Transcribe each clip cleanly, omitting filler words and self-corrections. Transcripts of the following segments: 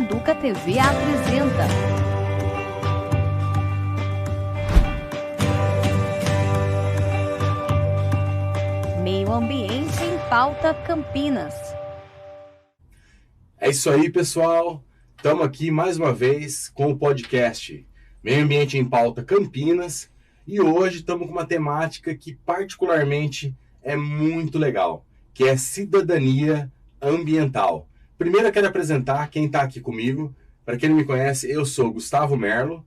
Educa TV apresenta Meio Ambiente em Pauta Campinas. É isso aí, pessoal. Estamos aqui mais uma vez com o podcast Meio Ambiente em Pauta Campinas e hoje estamos com uma temática que particularmente é muito legal, que é cidadania ambiental. Primeiro eu quero apresentar quem está aqui comigo. Para quem não me conhece, eu sou Gustavo Merlo,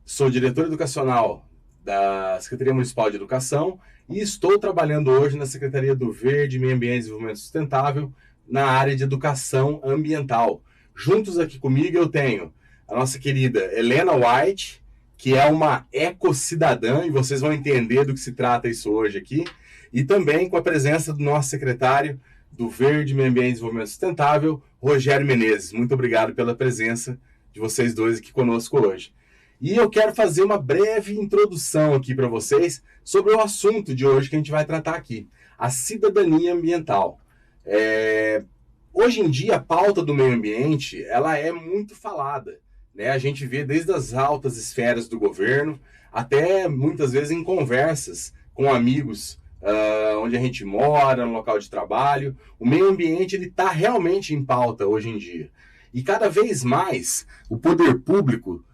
sou diretor educacional da Secretaria Municipal de Educação e estou trabalhando hoje na Secretaria do Verde, Meio Ambiente e Desenvolvimento Sustentável na área de educação ambiental. Juntos aqui comigo eu tenho a nossa querida Helena White, que é uma ecocidadã, e vocês vão entender do que se trata isso hoje aqui, e também com a presença do nosso secretário do Verde, Meio Ambiente e Desenvolvimento Sustentável, Rogério Menezes. Muito obrigado pela presença de vocês dois aqui conosco hoje. E eu quero fazer uma breve introdução aqui para vocês sobre o assunto de hoje que a gente vai tratar aqui, a cidadania ambiental. Hoje em dia, a pauta do meio ambiente ela é muito falada, né? A gente vê desde as altas esferas do governo até muitas vezes em conversas com amigos onde a gente mora, no local de trabalho. O meio ambiente está realmente em pauta hoje em dia. E cada vez mais o poder público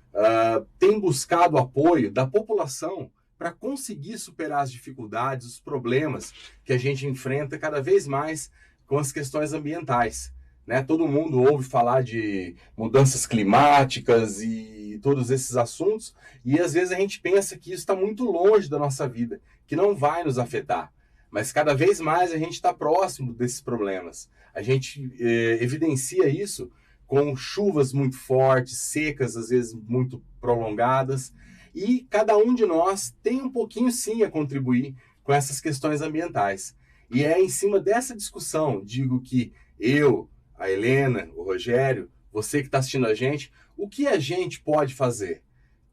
tem buscado o apoio da população para conseguir superar as dificuldades, os problemas que a gente enfrenta cada vez mais com as questões ambientais, né? Todo mundo ouve falar de mudanças climáticas e todos esses assuntos, e às vezes a gente pensa que isso está muito longe da nossa vida, que não vai nos afetar. Mas cada vez mais a gente está próximo desses problemas. A gente evidencia isso com chuvas muito fortes, secas, às vezes muito prolongadas, e cada um de nós tem um pouquinho sim a contribuir com essas questões ambientais. E é em cima dessa discussão, digo que eu, a Helena, o Rogério, você que está assistindo a gente, o que a gente pode fazer?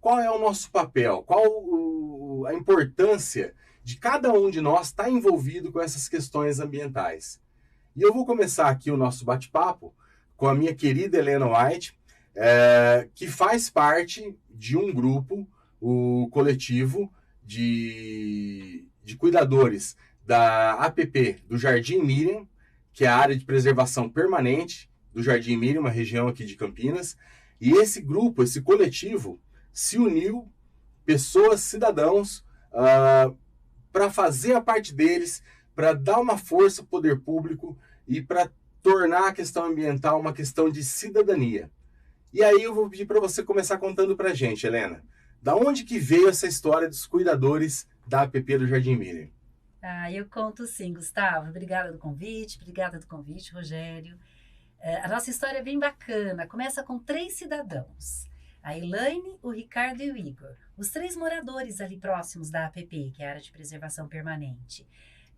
Qual é o nosso papel? Qual a importância de cada um de nós estar envolvido com essas questões ambientais? E eu vou começar aqui o nosso bate-papo com a minha querida Helena White, que faz parte de um grupo, o coletivo de cuidadores da APP do Jardim Miriam, que é a área de preservação permanente do Jardim Miriam, uma região aqui de Campinas. E esse grupo, esse coletivo, se uniu, pessoas, cidadãos, para fazer a parte deles, para dar uma força ao poder público e para tornar a questão ambiental uma questão de cidadania. E aí eu vou pedir para você começar contando para a gente, Helena, da onde que veio essa história dos cuidadores da APP do Jardim Miriam? Eu conto sim, Gustavo. Obrigada do convite, Rogério. A nossa história é bem bacana. Começa com 3 cidadãos. A Elaine, o Ricardo e o Igor. Os 3 moradores ali próximos da APP, que é a área de preservação permanente.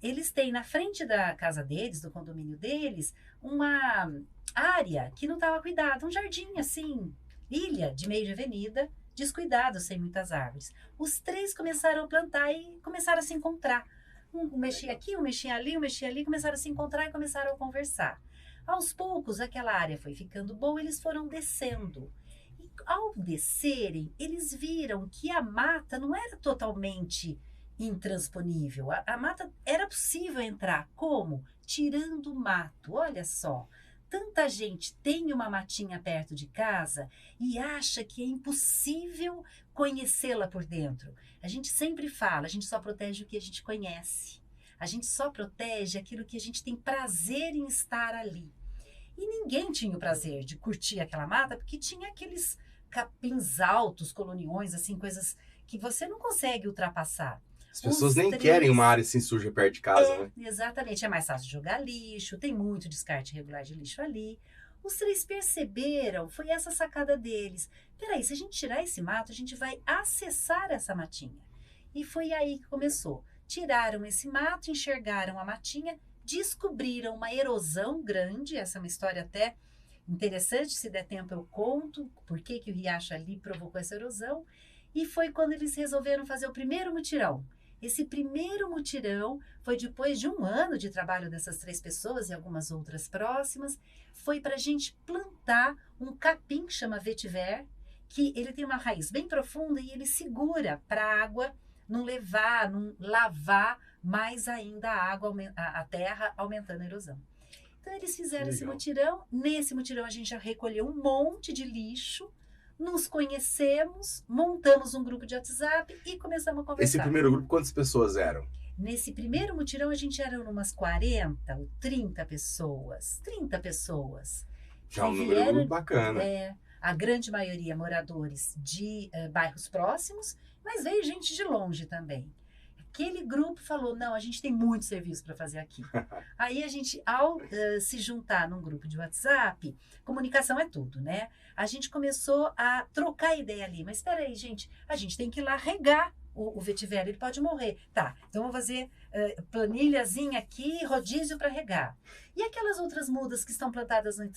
Eles têm na frente da casa deles, do condomínio deles, uma área que não estava cuidada. Um jardim assim, ilha de meio de avenida, descuidado, sem muitas árvores. Os 3 começaram a plantar e começaram a se encontrar. Um mexia aqui, um mexia ali, começaram a se encontrar e começaram a conversar. Aos poucos, aquela área foi ficando boa, eles foram descendo. E ao descerem, eles viram que a mata não era totalmente intransponível. A mata era possível entrar. Como? Tirando o mato. Olha só. Tanta gente tem uma matinha perto de casa e acha que é impossível conhecê-la por dentro. A gente sempre fala, a gente só protege o que a gente conhece. A gente só protege aquilo que a gente tem prazer em estar ali. E ninguém tinha o prazer de curtir aquela mata porque tinha aqueles capins altos, coloniões, assim, coisas que você não consegue ultrapassar. As pessoas nem querem uma área assim suja perto de casa, né? Exatamente, é mais fácil de jogar lixo, tem muito descarte irregular de lixo ali. Os 3 perceberam, foi essa sacada deles. Peraí, se a gente tirar esse mato, a gente vai acessar essa matinha. E foi aí que começou. Tiraram esse mato, enxergaram a matinha, descobriram uma erosão grande, essa é uma história até interessante, se der tempo eu conto por que o riacho ali provocou essa erosão. E foi quando eles resolveram fazer o primeiro mutirão. Esse primeiro mutirão foi depois de um ano de trabalho dessas 3 pessoas e algumas outras próximas, foi para a gente plantar um capim que chama vetiver, que ele tem uma raiz bem profunda e ele segura para a água não levar, não lavar mais ainda a água, a terra, aumentando a erosão. Então eles fizeram esse mutirão. Nesse mutirão a gente já recolheu um monte de lixo, nos conhecemos, montamos um grupo de WhatsApp e começamos a conversar. Esse primeiro grupo, quantas pessoas eram? Nesse primeiro mutirão a gente era umas 40 ou 30 pessoas. 30 pessoas. Já um número muito bacana. A grande maioria moradores de bairros próximos, mas veio gente de longe também. Aquele grupo falou, não, a gente tem muito serviço para fazer aqui. Aí a gente, ao se juntar num grupo de WhatsApp, comunicação é tudo, né? A gente começou a trocar ideia ali. Mas espera aí, gente, a gente tem que ir lá regar o vetiver, ele pode morrer. Tá, então vamos fazer planilhazinha aqui, rodízio para regar. E aquelas outras mudas que estão plantadas no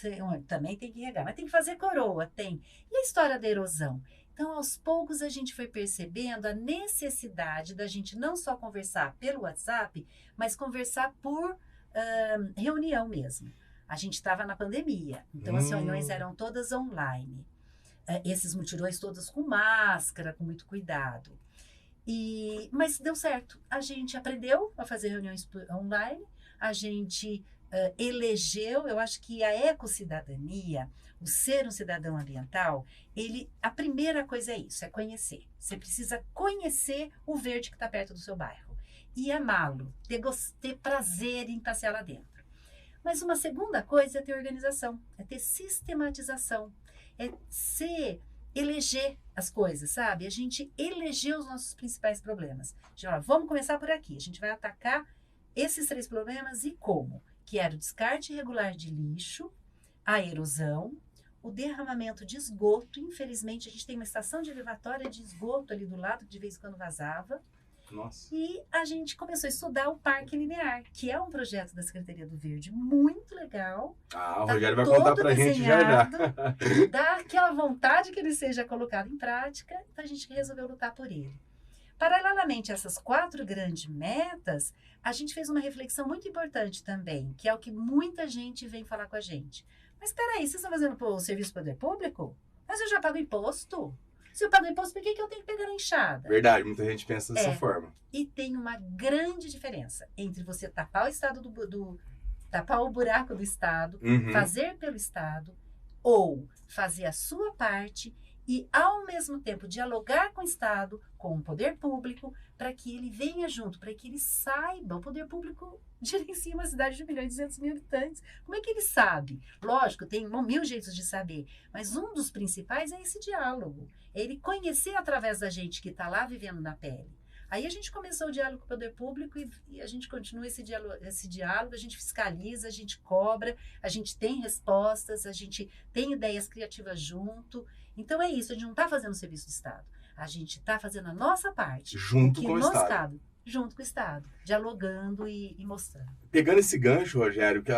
também tem que regar, mas tem que fazer coroa, tem. E a história da erosão? Então, aos poucos, a gente foi percebendo a necessidade da gente não só conversar pelo WhatsApp, mas conversar por reunião mesmo. A gente estava na pandemia, então as reuniões eram todas online. Esses mutirões todos com máscara, com muito cuidado. Mas deu certo. A gente aprendeu a fazer reuniões online, a gente elegeu, eu acho que a ecossidadania, o ser um cidadão ambiental, a primeira coisa é isso, é conhecer. Você precisa conhecer o verde que está perto do seu bairro e amá-lo, ter prazer em passear lá dentro. Mas uma segunda coisa é ter organização, é ter sistematização, é eleger as coisas, sabe? A gente eleger os nossos principais problemas. Vamos começar por aqui, a gente vai atacar esses 3 problemas e como? Que era o descarte irregular de lixo, a erosão, o derramamento de esgoto. Infelizmente, a gente tem uma estação de elevatória de esgoto ali do lado, que de vez em quando vazava. Nossa. E a gente começou a estudar o Parque Linear, que é um projeto da Secretaria do Verde muito legal. O Rogério vai contar pra gente já. Dá aquela vontade que ele seja colocado em prática, então a gente resolveu lutar por ele. Paralelamente a essas 4 grandes metas, a gente fez uma reflexão muito importante também, que é o que muita gente vem falar com a gente. Mas espera aí, vocês estão fazendo o serviço do poder público? Mas eu já pago imposto. Se eu pago imposto, por que eu tenho que pegar na enxada? Verdade, muita gente pensa dessa forma. E tem uma grande diferença entre você tapar o estado tapar o buraco do Estado, fazer pelo Estado, ou fazer a sua parte e, ao mesmo tempo, dialogar com o Estado, com o poder público, para que ele venha junto, para que ele saiba. O poder público gerencia uma cidade de 1.200.000 habitantes. Como é que ele sabe? Lógico, tem 1000 jeitos de saber, mas um dos principais é esse diálogo. É ele conhecer através da gente que está lá vivendo na pele. Aí a gente começou o diálogo com o poder público e a gente continua esse diálogo, a gente fiscaliza, a gente cobra, a gente tem respostas, a gente tem ideias criativas junto. Então é isso, a gente não está fazendo o serviço do Estado, a gente está fazendo a nossa parte. Junto com o Estado. Junto com o Estado, dialogando e mostrando. Pegando esse gancho, Rogério, que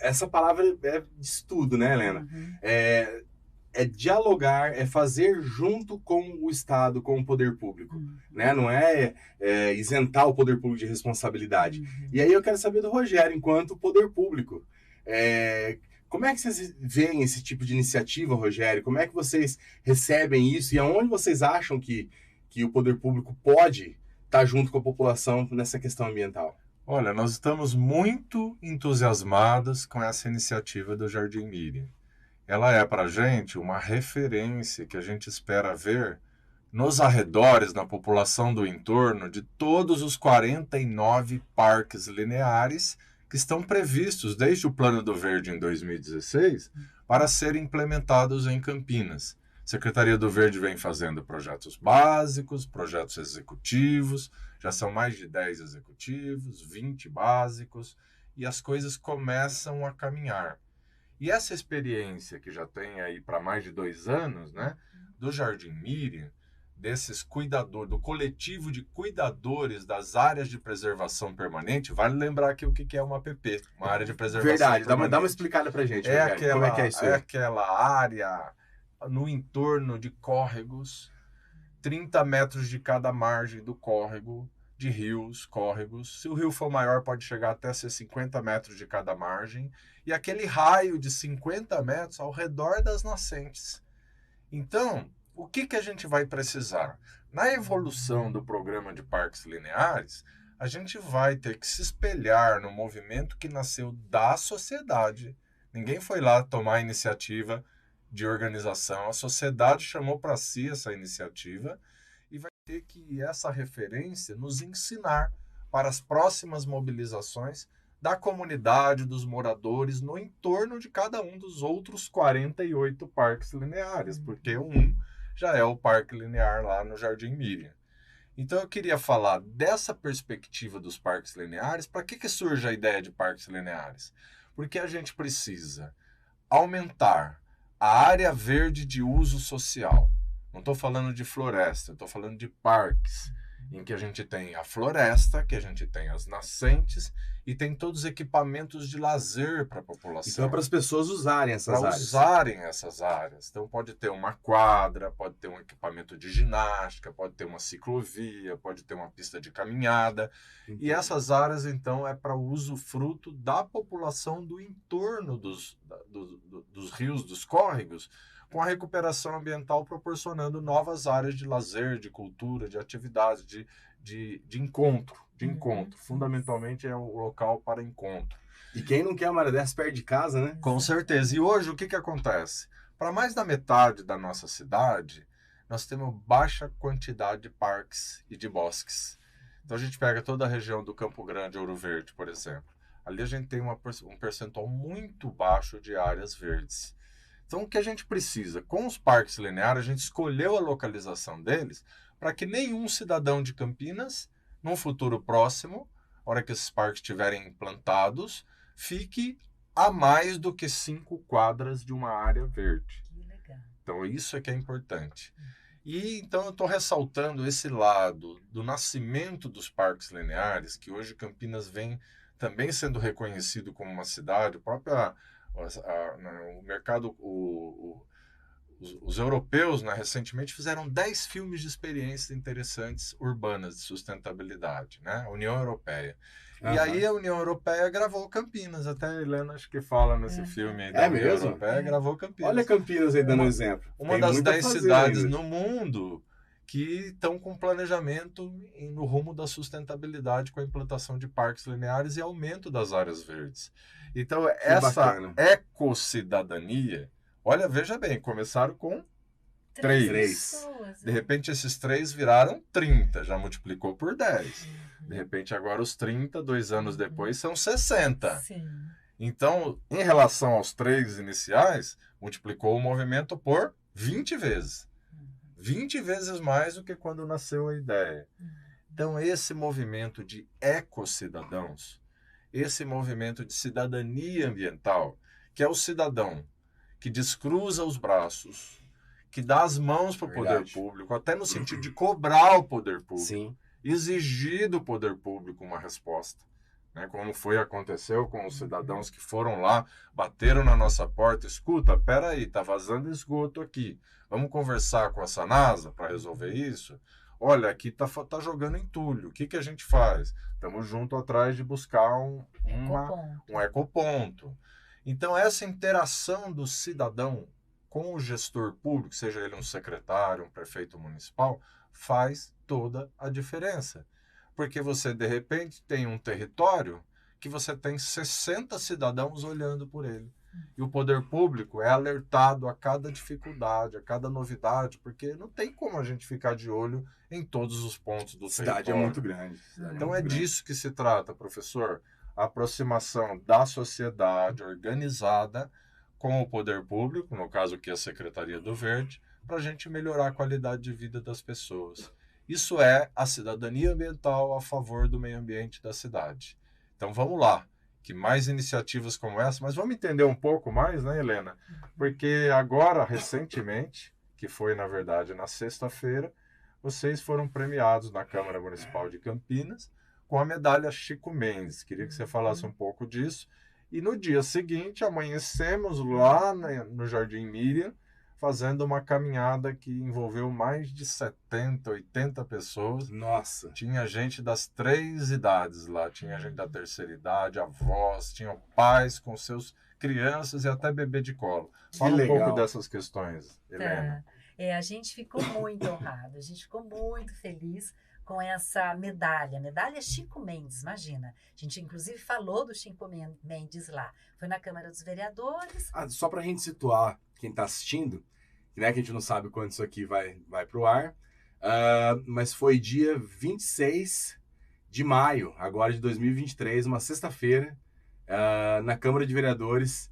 essa palavra é de estudo, né, Helena? É dialogar, é fazer junto com o Estado, com o poder público, né? Não é isentar o poder público de responsabilidade. E aí eu quero saber do Rogério, enquanto poder público. Como é que vocês veem esse tipo de iniciativa, Rogério? Como é que vocês recebem isso? E aonde vocês acham que o poder público pode estar junto com a população nessa questão ambiental? Olha, nós estamos muito entusiasmados com essa iniciativa do Jardim Miriam. Ela é para a gente uma referência que a gente espera ver nos arredores, na população do entorno, de todos os 49 parques lineares que estão previstos desde o Plano do Verde em 2016 para serem implementados em Campinas. A Secretaria do Verde vem fazendo projetos básicos, projetos executivos, já são mais de 10 executivos, 20 básicos, e as coisas começam a caminhar. E essa experiência que já tem aí para mais de 2 anos, né, do Jardim Miriam, desses cuidadores, do coletivo de cuidadores das áreas de preservação permanente, vale lembrar aqui o que é uma APP, uma área de preservação permanente. Verdade, dá uma explicada pra gente. Como é que é isso aí? É aquela área no entorno de córregos, 30 metros de cada margem do córrego, de rios, córregos. Se o rio for maior, pode chegar até ser 50 metros de cada margem, e aquele raio de 50 metros ao redor das nascentes. Então, o que a gente vai precisar? Na evolução do programa de parques lineares, a gente vai ter que se espelhar no movimento que nasceu da sociedade. Ninguém foi lá tomar a iniciativa de organização, a sociedade chamou para si essa iniciativa e vai ter que essa referência nos ensinar para as próximas mobilizações da comunidade, dos moradores, no entorno de cada um dos outros 48 parques lineares, porque um já é o parque linear lá no Jardim Miriam. Então eu queria falar dessa perspectiva dos parques lineares. Para que surge a ideia de parques lineares? Porque a gente precisa aumentar a área verde de uso social. Não estou falando de floresta, estou falando de parques, em que a gente tem a floresta, que a gente tem as nascentes e tem todos os equipamentos de lazer para a população. Então, para as pessoas usarem essas áreas. Para usarem essas áreas. Então, pode ter uma quadra, pode ter um equipamento de ginástica, pode ter uma ciclovia, pode ter uma pista de caminhada. Entendi. E essas áreas, então, é para usufruto da população do entorno dos rios, dos córregos, com a recuperação ambiental proporcionando novas áreas de lazer, de cultura, de atividade, de encontro. Fundamentalmente é o local para encontro. E quem não quer uma área dessa perto de casa, né? Com certeza. E hoje o que acontece? Para mais da metade da nossa cidade, nós temos baixa quantidade de parques e de bosques. Então a gente pega toda a região do Campo Grande, Ouro Verde, por exemplo. Ali a gente tem um percentual muito baixo de áreas verdes. Então, o que a gente precisa? Com os parques lineares, a gente escolheu a localização deles para que nenhum cidadão de Campinas, num futuro próximo, na hora que esses parques estiverem implantados, fique a mais do que 5 quadras de uma área verde. Que legal. Então, isso é que é importante. E, então, eu estou ressaltando esse lado do nascimento dos parques lineares, que hoje Campinas vem também sendo reconhecido como uma cidade, o mercado, os europeus, né, recentemente fizeram 10 filmes de experiências interessantes urbanas de sustentabilidade, né? A União Europeia. Uhum. E aí a União Europeia gravou Campinas, até a Helena acho que fala nesse filme aí da União Europeia, gravou Campinas. Olha Campinas aí dando exemplo. Uma das 10 cidades no mundo que estão com planejamento no rumo da sustentabilidade com a implantação de parques lineares e aumento das áreas verdes. Então, essa ecossidadania, olha, veja bem, começaram com 3. De repente, esses 3 viraram 30, já multiplicou por 10. De repente, agora os 30, 2 anos depois, são 60. Sim. Então, em relação aos 3 iniciais, multiplicou o movimento por 20 vezes. 20 vezes mais do que quando nasceu a ideia. Então, esse movimento de ecossidadãos, esse movimento de cidadania ambiental, que é o cidadão que descruza os braços, que dá as mãos para o poder público, até no sentido de cobrar o poder público, sim, exigir do poder público uma resposta. Né, como aconteceu com os cidadãos que foram lá, bateram na nossa porta, escuta, peraí, tá vazando esgoto aqui, vamos conversar com a Sanasa para resolver isso? Olha, aqui tá jogando entulho, o que a gente faz? Estamos junto atrás de buscar um ecoponto. Então, essa interação do cidadão com o gestor público, seja ele um secretário, um prefeito municipal, faz toda a diferença. Porque você, de repente, tem um território que você tem 60 cidadãos olhando por ele. E o poder público é alertado a cada dificuldade, a cada novidade, porque não tem como a gente ficar de olho em todos os pontos do território. A cidade é muito grande. Então é disso que se trata, professor. A aproximação da sociedade organizada com o poder público, no caso aqui a Secretaria do Verde, para a gente melhorar a qualidade de vida das pessoas. Isso é a cidadania ambiental a favor do meio ambiente da cidade. Então vamos lá, que mais iniciativas como essa, mas vamos entender um pouco mais, né, Helena? Porque agora, recentemente, que foi na verdade na sexta-feira, vocês foram premiados na Câmara Municipal de Campinas com a medalha Chico Mendes. Queria que você falasse um pouco disso. E no dia seguinte, amanhecemos lá no Jardim Miriam fazendo uma caminhada que envolveu mais de 70, 80 pessoas. Nossa. Tinha gente das 3 idades lá, tinha gente da terceira idade, avós, tinham pais com seus crianças e até bebê de colo. Fala um legal. pouco dessas questões, Helena. A gente ficou muito honrado, a gente ficou muito feliz com essa medalha Chico Mendes, imagina. A gente inclusive falou do Chico Mendes lá. Foi na Câmara dos Vereadores. Só pra gente situar quem tá assistindo, que, né, que a gente não sabe quando isso aqui vai pro ar, mas foi dia 26 de maio, agora de 2023, uma sexta-feira, na Câmara de Vereadores.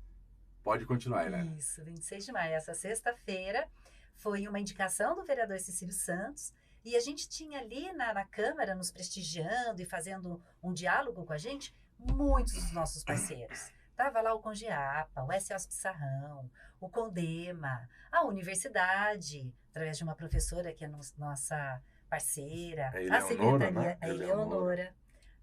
Pode continuar, Helena. Isso, 26 de maio. Essa sexta-feira foi uma indicação do vereador Cecílio Santos. E a gente tinha ali na Câmara, nos prestigiando e fazendo um diálogo com a gente, muitos dos nossos parceiros. Estava lá o Congeapa, o SOS Pissarrão, o Condema, a universidade, através de uma professora que é nossa parceira, A Eleonora, secretaria, né? a Eleonora,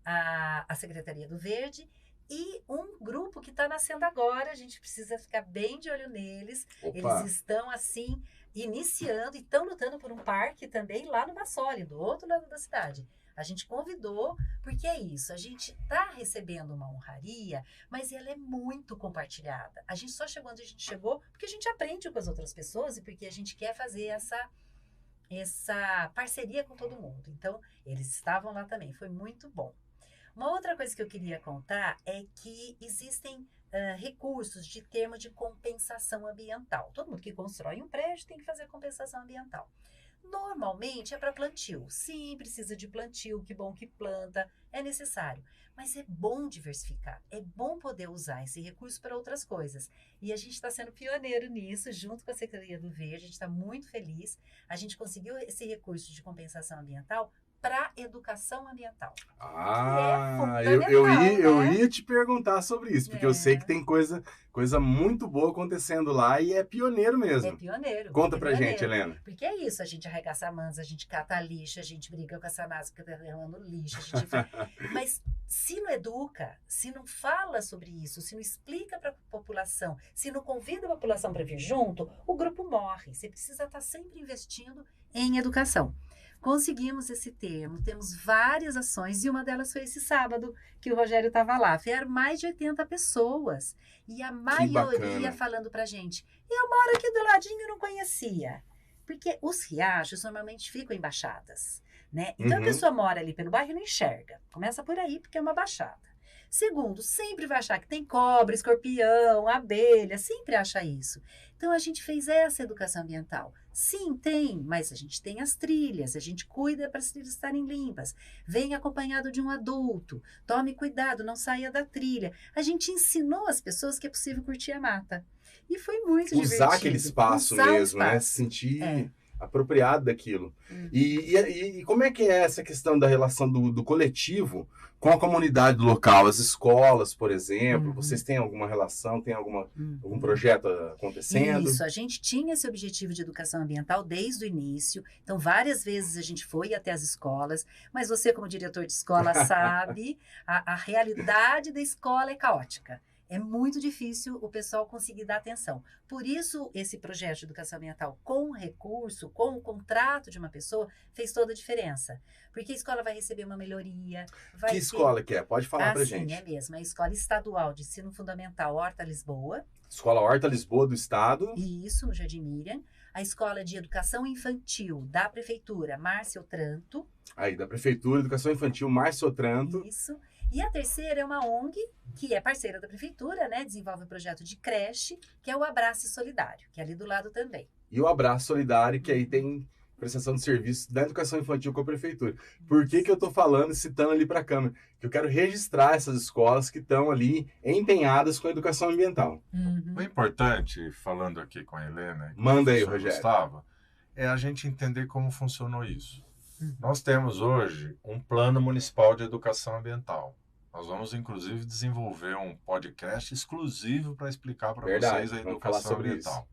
a Secretaria do Verde, e um grupo que está nascendo agora, a gente precisa ficar bem de olho neles. Opa. Eles estão, assim, iniciando e estão lutando por um parque também lá no Bassoli, do outro lado da cidade. A gente convidou, porque é isso, a gente está recebendo uma honraria, mas ela é muito compartilhada. A gente só chegou onde a gente chegou porque a gente aprende com as outras pessoas e porque a gente quer fazer essa parceria com todo mundo. Então, eles estavam lá também, foi muito bom. Uma outra coisa que eu queria contar é que existem recursos de termo de compensação ambiental. Todo mundo que constrói um prédio tem que fazer compensação ambiental. Normalmente é para plantio. Sim, precisa de plantio, que bom que planta, é necessário. Mas é bom diversificar, é bom poder usar esse recurso para outras coisas. E a gente está sendo pioneiro nisso, junto com a Secretaria do Verde, a gente está muito feliz. A gente conseguiu esse recurso de compensação ambiental para educação ambiental. Eu ia te perguntar sobre isso, porque eu sei que tem coisa muito boa acontecendo lá e é pioneiro mesmo. É pioneiro. Conta pra gente, Helena. Porque é isso, a gente arregaça a mansa, a gente cata lixo, a gente briga com a Sanasa porque tá derramando lixo, mas se não educa, se não fala sobre isso, se não explica para a população, se não convida a população para vir junto, o grupo morre. Você precisa estar sempre investindo em educação. Conseguimos esse termo, temos várias ações e uma delas foi esse sábado que o Rogério estava lá. Vieram mais de 80 pessoas e a maioria falando pra gente, eu moro aqui do ladinho e não conhecia. Porque os riachos normalmente ficam em baixadas, né? Então a pessoa mora ali pelo bairro e não enxerga. Começa por aí porque é uma baixada. Segundo, sempre vai achar que tem cobra, escorpião, abelha, sempre acha isso. Então a gente fez essa educação ambiental. Sim, tem, mas a gente tem as trilhas, a gente cuida para as trilhas estarem limpas. Venha acompanhado de um adulto, tome cuidado, não saia da trilha. A gente ensinou as pessoas que é possível curtir a mata. E foi muito divertido. Usar aquele espaço mesmo, né? Se sentir apropriado daquilo. E como é que é essa questão da relação do coletivo com a comunidade local? As escolas, por exemplo, vocês têm alguma relação, tem algum projeto acontecendo? Isso, a gente tinha esse objetivo de educação ambiental desde o início, então várias vezes a gente foi até as escolas, mas você como diretor de escola sabe, a realidade da escola é caótica. É muito difícil o pessoal conseguir dar atenção. Por isso, esse projeto de educação ambiental com recurso, com o contrato de uma pessoa, fez toda a diferença. Porque a escola vai receber uma melhoria. Que escola que é? Pode falar pra gente. Sim, é mesmo. É a Escola Estadual de Ensino Fundamental Horta Lisboa. Escola Horta Lisboa do Estado. Isso, no Jardim Miriam. A Escola de Educação Infantil da Prefeitura, Márcio Otranto. Aí, da Prefeitura, Educação Infantil, Márcio Otranto. Isso. E a terceira é uma ONG, que é parceira da Prefeitura, né? Desenvolve um projeto de creche, que é o Abraço Solidário, que é ali do lado também. E o Abraço Solidário, que aí tem prestação de serviço da educação infantil com a Prefeitura. Por que eu tô falando, citando ali para a câmera? Que eu quero registrar essas escolas que estão ali empenhadas com a educação ambiental. O importante, falando aqui com a Helena, manda aí, Rogério, Gustavo, é a gente entender como funcionou isso. Nós temos hoje um plano municipal de educação ambiental. Nós vamos, inclusive, desenvolver um podcast exclusivo para explicar para vocês a educação ambiental.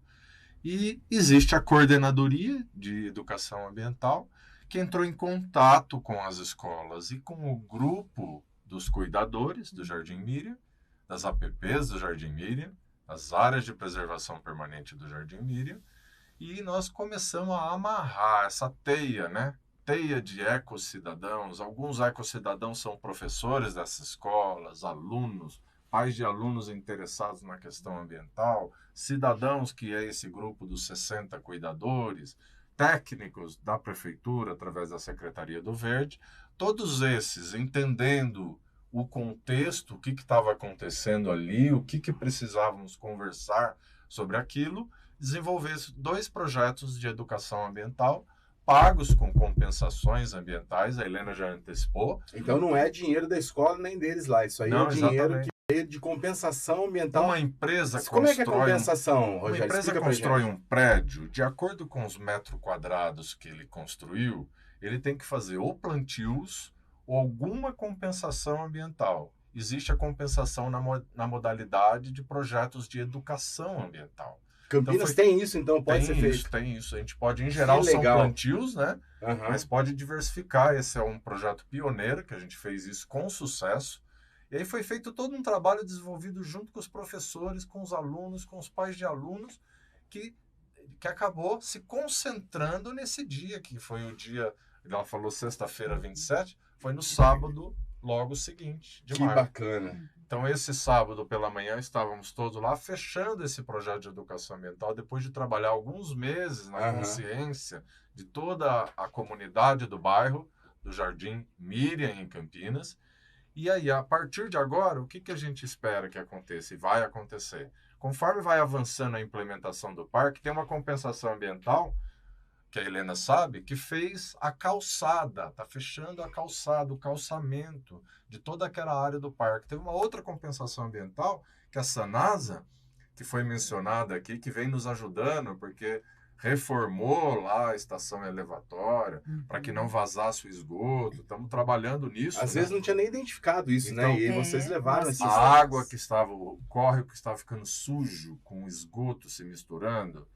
E existe a Coordenadoria de Educação Ambiental, que entrou em contato com as escolas e com o grupo dos cuidadores do Jardim Miriam, das APPs do Jardim Miriam, das áreas de preservação permanente do Jardim Miriam, E nós começamos a amarrar essa teia, né? Teia de ecocidadãos. Alguns ecocidadãos são professores dessas escolas, alunos, pais de alunos interessados na questão ambiental, cidadãos, que é esse grupo dos 60 cuidadores, técnicos da prefeitura, através da Secretaria do Verde, todos esses entendendo o contexto, o que estava acontecendo ali, o que precisávamos conversar sobre aquilo, desenvolver 2 projetos de educação ambiental, pagos com compensações ambientais, a Helena já antecipou. Então não é dinheiro da escola nem deles lá, isso aí Não, é dinheiro exatamente. que veio de compensação ambiental. Uma empresa Mas como é que é constrói compensação, uma Rogério? empresa Explica pra constrói gente. um prédio, de acordo com os metros quadrados que ele construiu, ele tem que fazer ou plantios ou alguma compensação ambiental. Existe a compensação na modalidade de projetos de educação ambiental. Campinas tem isso, então pode ser feito. Tem isso. A gente pode, em geral, são plantios, né? Mas pode diversificar. Esse é um projeto pioneiro, que a gente fez isso com sucesso. E aí foi feito todo um trabalho desenvolvido junto com os professores, com os alunos, com os pais de alunos, que acabou se concentrando nesse dia, que foi o dia, ela falou sexta-feira 27, foi no sábado, logo seguinte de maio. Que bacana. Então, esse sábado pela manhã, estávamos todos lá, fechando esse projeto de educação ambiental, depois de trabalhar alguns meses na consciência de toda a comunidade do bairro, do Jardim Miriam, em Campinas. E aí, a partir de agora, o que a gente espera que aconteça? E vai acontecer. Conforme vai avançando a implementação do parque, tem uma compensação ambiental, que a Helena sabe, que fez a calçada, está fechando a calçada, o calçamento de toda aquela área do parque. Teve uma outra compensação ambiental, que a Sanasa, que foi mencionada aqui, que vem nos ajudando, porque reformou lá a estação elevatória, para que não vazasse o esgoto. Estamos trabalhando nisso. Às vezes não tinha nem identificado isso, então, né? E vocês levaram esse a água que estava, o córrego que estava ficando sujo, com o esgoto se misturando,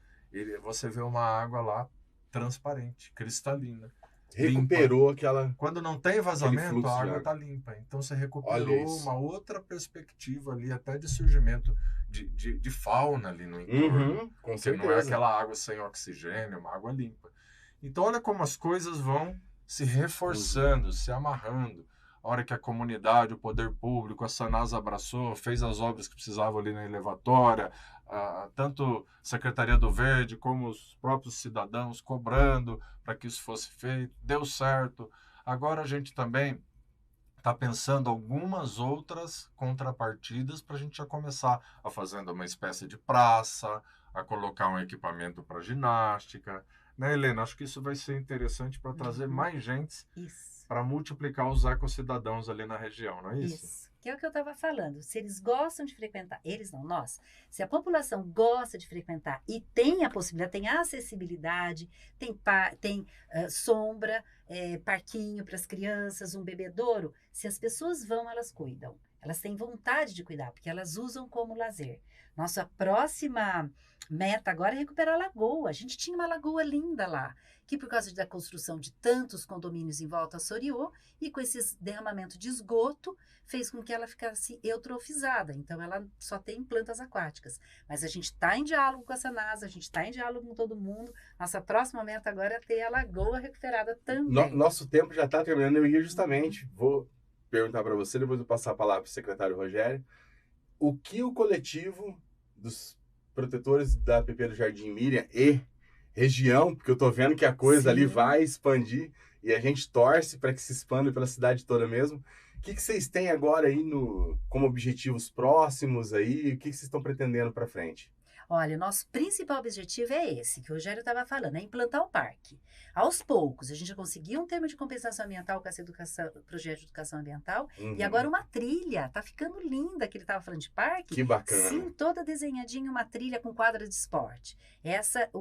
você vê uma água lá transparente, cristalina. Recuperou limpa. Aquela... Quando não tem vazamento, a água está limpa. Então você recuperou uma outra perspectiva ali, até de surgimento de fauna ali no entorno. Com certeza. Não é aquela água sem oxigênio, é uma água limpa. Então olha como as coisas vão se reforçando, se amarrando. A hora que a comunidade, o poder público, a Sanasa abraçou, fez as obras que precisavam ali na elevatória, tanto a Secretaria do Verde como os próprios cidadãos cobrando para que isso fosse feito, deu certo. Agora a gente também está pensando algumas outras contrapartidas para a gente já começar a fazendo uma espécie de praça, a colocar um equipamento para ginástica. Né, Helena? Acho que isso vai ser interessante para trazer mais gente para multiplicar os ecocidadãos ali na região, não é isso? Isso. Que é o que eu estava falando. Se eles gostam de frequentar, eles não, nós. Se a população gosta de frequentar e tem a possibilidade, tem a acessibilidade, tem sombra, parquinho para as crianças, um bebedouro, se as pessoas vão, elas cuidam. Elas têm vontade de cuidar, porque elas usam como lazer. Nossa próxima meta agora é recuperar a lagoa. A gente tinha uma lagoa linda lá, que por causa da construção de tantos condomínios em volta assoreou, e com esse derramamento de esgoto, fez com que ela ficasse eutrofizada. Então, ela só tem plantas aquáticas. Mas a gente está em diálogo com a Sanasa, a gente está em diálogo com todo mundo. Nossa próxima meta agora é ter a lagoa recuperada também. Nosso tempo já está terminando. Eu ia justamente, vou perguntar para você, depois eu passar a palavra para o secretário Rogério, o que o coletivo dos protetores da PP do Jardim Miriam e região, porque eu tô vendo que a coisa ali vai expandir e a gente torce para que se expanda pela cidade toda mesmo. O que vocês têm agora aí como objetivos próximos aí? O que vocês estão pretendendo para frente? Olha, nosso principal objetivo é esse, que o Rogério estava falando, é implantar o parque. Aos poucos, a gente já conseguiu um termo de compensação ambiental com esse projeto de educação ambiental, e agora uma trilha, tá ficando linda, que ele estava falando de parque. Que bacana. Sim, toda desenhadinha, uma trilha com quadra de esporte.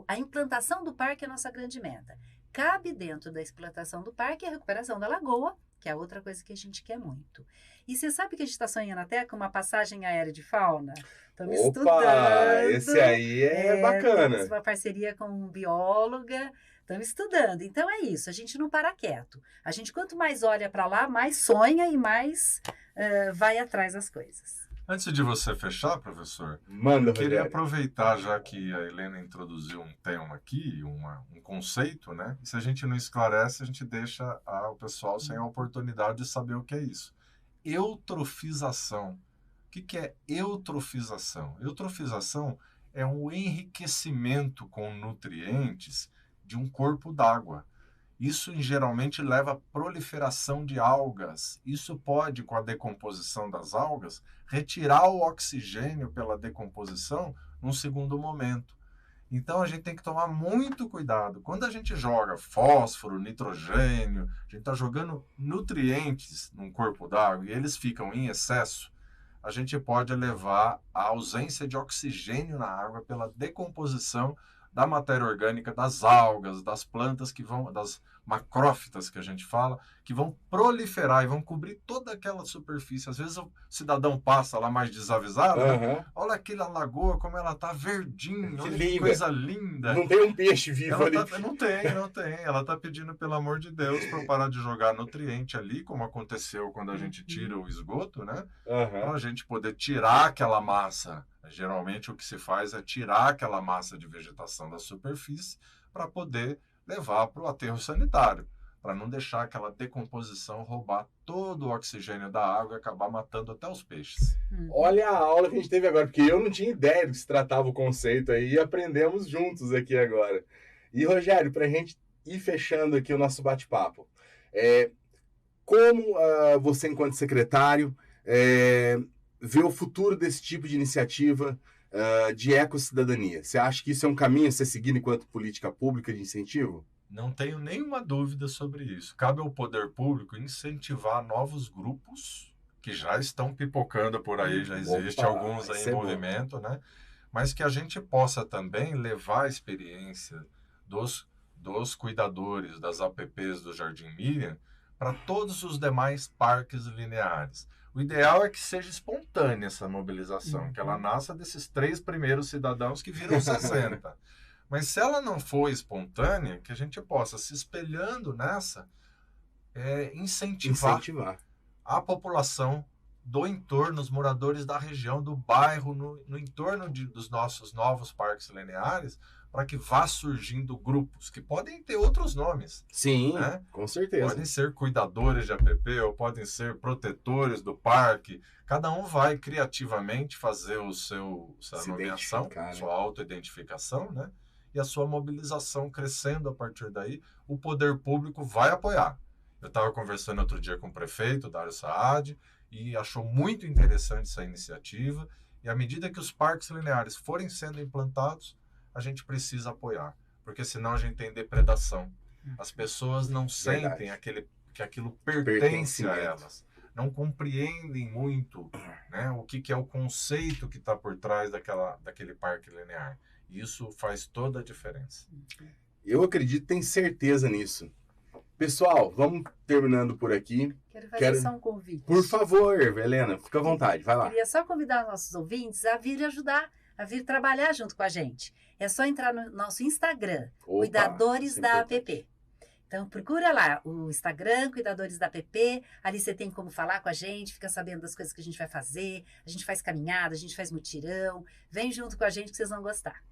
A implantação do parque é a nossa grande meta. Cabe dentro da implantação do parque a recuperação da lagoa, que é outra coisa que a gente quer muito. E você sabe que a gente está sonhando até com uma passagem aérea de fauna? Estamos estudando. Esse aí é bacana. Temos uma parceria com um bióloga, estamos estudando. Então é isso, a gente não para quieto. A gente, quanto mais olha para lá, mais sonha e mais vai atrás das coisas. Antes de você fechar, professor, Manda, eu queria Rogério. aproveitar, já que a Helena introduziu um tema aqui, um conceito, né? E se a gente não esclarece, a gente deixa o pessoal sem a oportunidade de saber o que é isso. Eutrofização. O que é eutrofização? Eutrofização é um enriquecimento com nutrientes de um corpo d'água. Isso geralmente leva à proliferação de algas. Isso pode, com a decomposição das algas, retirar o oxigênio pela decomposição num segundo momento. Então a gente tem que tomar muito cuidado. Quando a gente joga fósforo, nitrogênio, a gente está jogando nutrientes num corpo d'água e eles ficam em excesso, a gente pode levar à ausência de oxigênio na água pela decomposição da matéria orgânica, das algas, das plantas que vão, das macrófitas que a gente fala, que vão proliferar e vão cobrir toda aquela superfície. Às vezes o cidadão passa lá mais desavisado, né? Olha aquela lagoa, como ela tá verdinha, olha que coisa linda. Não tem um peixe vivo ali. Não tem. Ela tá pedindo, pelo amor de Deus, para parar de jogar nutriente ali, como aconteceu quando a gente tira o esgoto, né? Para a gente poder tirar aquela massa. Geralmente o que se faz é tirar aquela massa de vegetação da superfície para poder levar para o aterro sanitário, para não deixar aquela decomposição roubar todo o oxigênio da água e acabar matando até os peixes. Olha a aula que a gente teve agora, porque eu não tinha ideia do que se tratava o conceito aí e aprendemos juntos aqui agora. E, Rogério, para a gente ir fechando aqui o nosso bate-papo, como você, enquanto secretário, vê o futuro desse tipo de iniciativa de ecossidadania? Você acha que isso é um caminho a ser seguido enquanto política pública de incentivo? Não tenho nenhuma dúvida sobre isso. Cabe ao poder público incentivar novos grupos que já estão pipocando por aí, já existe alguns aí em movimento, né? Mas que a gente possa também levar a experiência dos cuidadores das APPs do Jardim Miriam para todos os demais parques lineares. O ideal é que seja espontânea essa mobilização, que ela nasça desses 3 primeiros cidadãos que viram 60. Mas se ela não for espontânea, que a gente possa, se espelhando nessa, incentivar a população do entorno, os moradores da região, do bairro, no entorno dos nossos novos parques lineares, para que vá surgindo grupos, que podem ter outros nomes. Sim, né? Com certeza. Podem ser cuidadores de APP, ou podem ser protetores do parque. Cada um vai criativamente fazer sua nomeação, sua autoidentificação, né? E a sua mobilização crescendo a partir daí, o poder público vai apoiar. Eu estava conversando outro dia com o prefeito, Dário Saad, e achou muito interessante essa iniciativa. E à medida que os parques lineares forem sendo implantados, a gente precisa apoiar, porque senão a gente tem depredação. As pessoas não sentem que aquilo pertence a elas, não compreendem muito, né, o que é o conceito que está por trás daquele parque linear. Isso faz toda a diferença. Eu acredito, tenho certeza nisso. Pessoal, vamos terminando por aqui. Quero fazer só um convite. Por favor, Helena, fica à vontade, vai lá. Queria só convidar os nossos ouvintes a vir ajudar, a vir trabalhar junto com a gente. É só entrar no nosso Instagram, Cuidadores da APP. Então, procura lá o Instagram, Cuidadores da APP. Ali você tem como falar com a gente, fica sabendo das coisas que a gente vai fazer. A gente faz caminhada, a gente faz mutirão. Vem junto com a gente que vocês vão gostar.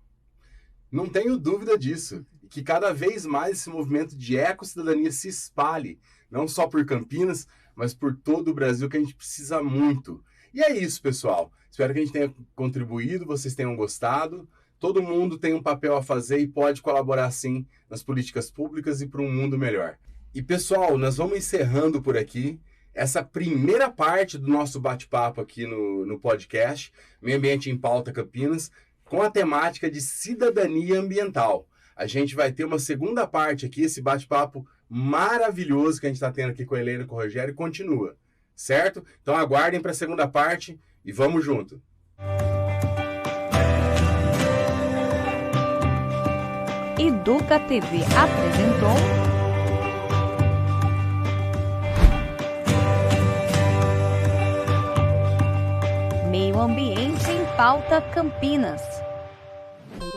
Não tenho dúvida disso. E que cada vez mais esse movimento de ecossidadania se espalhe. Não só por Campinas, mas por todo o Brasil, que a gente precisa muito. E é isso, pessoal. Espero que a gente tenha contribuído, vocês tenham gostado. Todo mundo tem um papel a fazer e pode colaborar, sim, nas políticas públicas e para um mundo melhor. E, pessoal, nós vamos encerrando por aqui essa primeira parte do nosso bate-papo aqui no podcast Meio Ambiente em Pauta Campinas, com a temática de cidadania ambiental. A gente vai ter uma segunda parte aqui, esse bate-papo maravilhoso que a gente está tendo aqui com a Helena e com o Rogério, continua, certo? Então aguardem para a segunda parte e vamos junto. Educa TV apresentou Meio Ambiente em Pauta Campinas.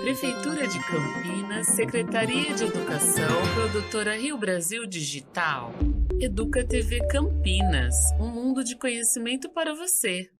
Prefeitura de Campinas, Secretaria de Educação, Produtora Rio Brasil Digital. Educa TV Campinas, um mundo de conhecimento para você.